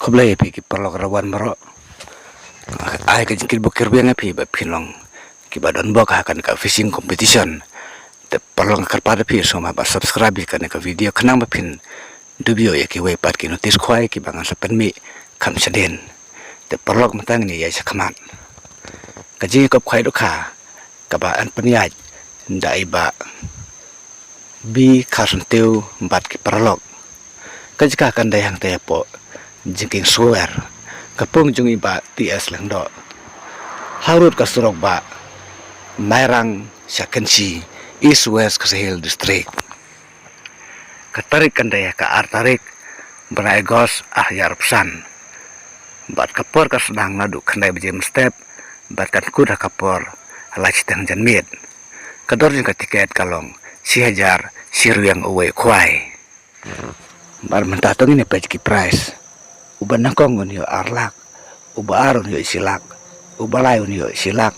khoblai phi ki perlok rawan maro ai ka jingkir bokir biang phi ba phinong ki ba don bok ha kan ka fishing competition te perlok kar pada phi soma ba subscribe kan ka video khnang ba phin dubio ya ki wei pat ki notice khwai ki bangan sa penmi kham chaden te perlok matang ni ya sa khamat ka ji kop khwai do kha ka ba an panyai dai ba bi khasun teu bat ki perlok ka jika kan dai hang te po jingking suwer kapung jungi ba ts lang do harut ka surok ba mairang sakensi east west Kasihil district katarik kan dai ka artarik benai gos ahyar pesan bat kapor ka sedang nadu kandai bejem step bat kan kuda kapor halai tang janmit kador jing ka tiket kalong si hajar siruyang uwe kwai bar mentatong ini page ki price uban nangkong unyo arlak uba aron yo silak uba layon yo silak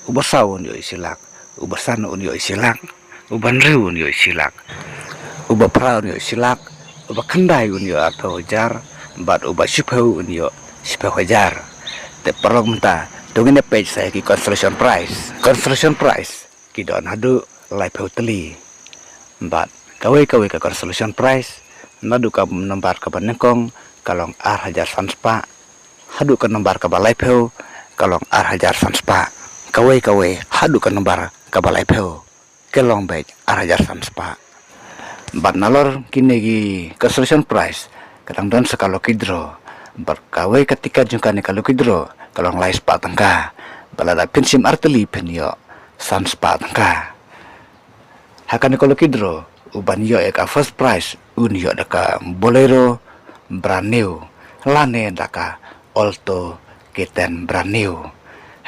uba sawon yo silak uba sano yo silak uban riun yo silak uba praun yo silak uba kendai yo atau jar bat uba sipau yo sipau hajar te perlu minta dong ini page saya ki construction price ki don hadu live hoteli bat kawai ka construction price nadu ka nomor ka banengkong kalong hajar sanspa hadu ka nomor ka balai peu kalong hajar sanspa kawai hadu ka nomor ka balai peu kelong baik hajar sanspa bat nalor kinegi construction price kadang don sekalo kidro berkawai ketika jungkane kalau kidro kalong lai spa tangka balada pinsim arteli penyo sanspa tangka hakan kalau kidro uban yo eka first prize unyo daka bolero brand new lane daka alto keten brand new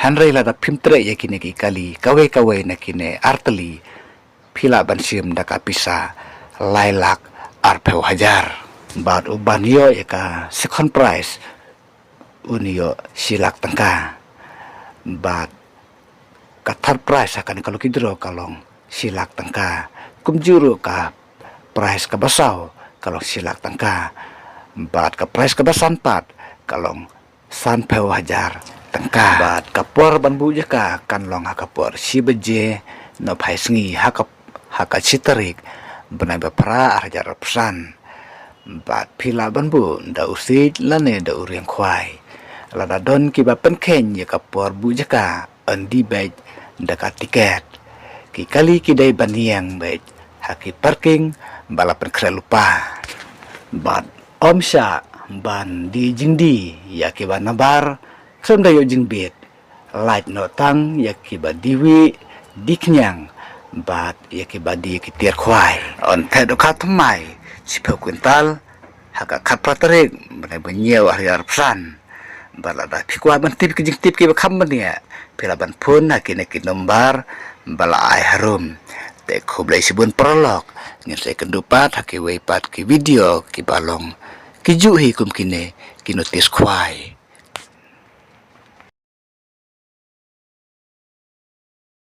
hanrei lada pimtre ya kine ki kali kawai na kine arteli pila bansim daka pisa lailak arpeu hajar bat uban yo eka second prize unyo silak tangka bat ka third prize akan kalau kidro kalong silak tangka kumjuru ka price ka basau kalau silak tangka bat ka price ka basan pat kalong san peu hajar tangka bat ka por ban bu jaka kan long ha ka por si beje no phai sngi ha ka chitarik benai ba pra hajar pesan bat pila ban bu da usit lane da uriang khwai lada don ki ba pen khen ya ka por bu jaka andi bej da ka tiket ki kali ki dai baniang bej haki parking balapan kera lupa bat omsya ban di jingdi ya ki ba nabar sonda yo jingbit light no tang ya ki ba diwi diknyang bat ya ki ba di ki tier khwai on thedo khatmai sipa kwintal haka khat pratarik banai banyew ahyar pesan balada phikwa ban tip ki jing tip ki ba kham bania pila ban phun haki ne ki nombar bala ai harum te khoblai sibun prolog ngin sai kendupat haki wei pat ki video ki balong ki ju hi kum kine ki notice khwai